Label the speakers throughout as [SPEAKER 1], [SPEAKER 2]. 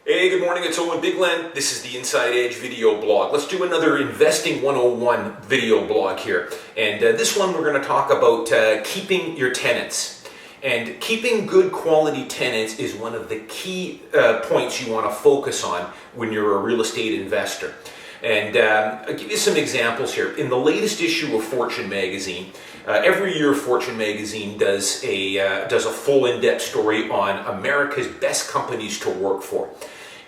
[SPEAKER 1] Hey, good morning, it's Owen Bigland. This is the Inside Edge video blog. Let's do another Investing 101 video blog here. And this one we're going to talk about keeping your tenants. And keeping good quality tenants is one of the key points you want to focus on when you're a real estate investor. And I'll give you some examples here. In the latest issue of Fortune magazine, every year Fortune magazine does a full in-depth story on America's best companies to work for.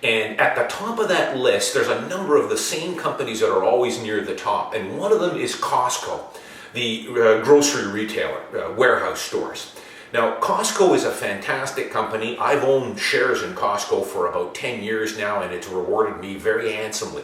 [SPEAKER 1] And at the top of that list, there's a number of the same companies that are always near the top. And one of them is Costco, the grocery retailer, warehouse stores. Now, Costco is a fantastic company. I've owned shares in Costco for about 10 years now, and it's rewarded me very handsomely.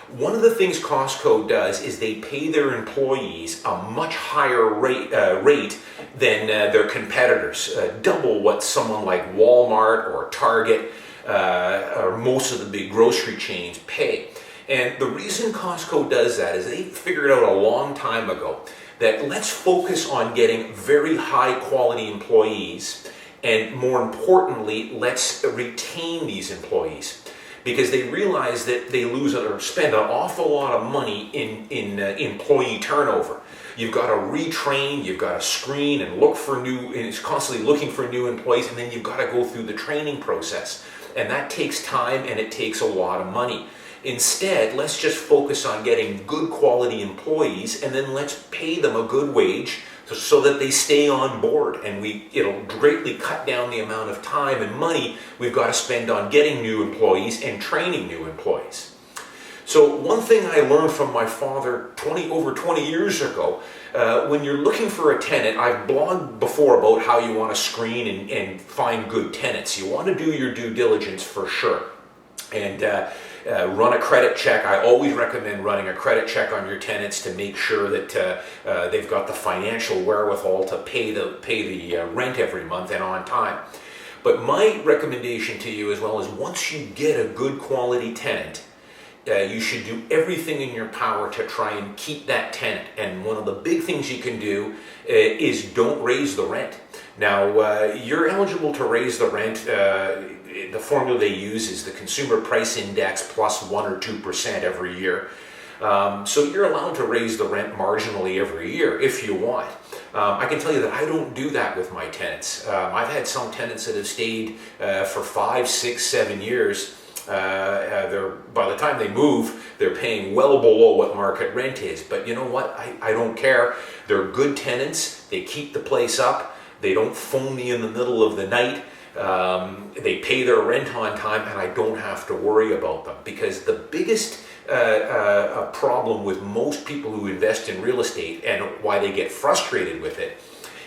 [SPEAKER 1] One of the things Costco does is they pay their employees a much higher rate than their competitors, double what someone like Walmart or Target or most of the big grocery chains pay. And the reason Costco does that is they figured out a long time ago that let's focus on getting very high quality employees, and more importantly, let's retain these employees. Because they realize that they lose or spend an awful lot of money in employee turnover. You've got to retrain, you've got to screen and look for new, and it's constantly looking for new employees, and then you've got to go through the training process. And that takes time and it takes a lot of money. Instead, let's just focus on getting good quality employees, and then let's pay them a good wage so that they stay on board, and it'll greatly cut down the amount of time and money we've got to spend on getting new employees and training new employees. So one thing I learned from my father over 20 years ago, when you're looking for a tenant, I've blogged before about how you want to screen and find good tenants. You want to do your due diligence for sure. And run a credit check. I always recommend running a credit check on your tenants to make sure that they've got the financial wherewithal to pay the rent every month and on time. But my recommendation to you as well is once you get a good quality tenant, you should do everything in your power to try and keep that tenant. And one of the big things you can do is don't raise the rent. Now, you're eligible to raise the rent. The formula they use is the Consumer Price Index plus 1 or 2% every year. So you're allowed to raise the rent marginally every year if you want. I can tell you that I don't do that with my tenants. I've had some tenants that have stayed for 5, 6, 7 years. By the time they move, they're paying well below what market rent is. But you know what? I don't care. They're good tenants. They keep the place up. They don't phone me in the middle of the night. They pay their rent on time, and I don't have to worry about them. Because the biggest problem with most people who invest in real estate, and why they get frustrated with it,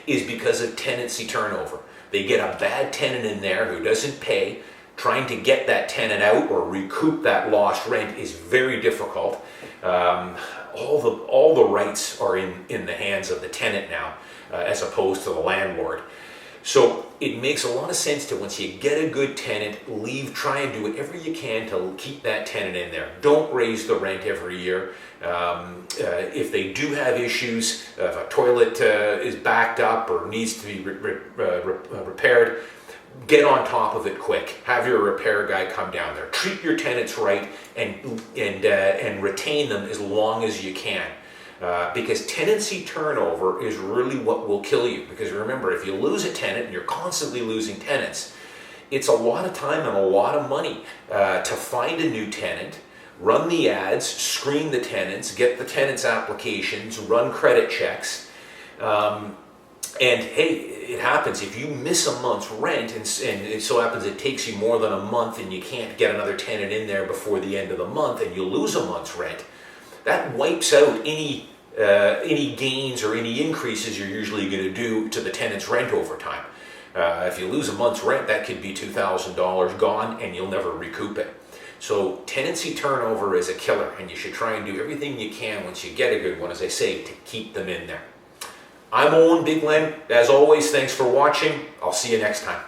[SPEAKER 1] is because of tenancy turnover. They get a bad tenant in there who doesn't pay. Trying to get that tenant out or recoup that lost rent is very difficult. All the rights are in the hands of the tenant now, as opposed to the landlord. So it makes a lot of sense to, once you get a good tenant, try and do whatever you can to keep that tenant in there. Don't raise the rent every year. If they do have issues, if a toilet is backed up or needs to be repaired, get on top of it quick. Have your repair guy come down there. Treat your tenants right and retain them as long as you can. Because tenancy turnover is really what will kill you. Because remember, if you lose a tenant and you're constantly losing tenants, it's a lot of time and a lot of money to find a new tenant, run the ads, screen the tenants, get the tenants' applications, run credit checks. And hey, it happens. If you miss a month's rent, and it so happens it takes you more than a month and you can't get another tenant in there before the end of the month, and you lose a month's rent, that wipes out any gains or any increases you're usually going to do to the tenant's rent over time. If you lose a month's rent, that could be $2,000 gone, and you'll never recoup it. So tenancy turnover is a killer, and you should try and do everything you can once you get a good one, as I say, to keep them in there. I'm Owen Bigland. As always, thanks for watching. I'll see you next time.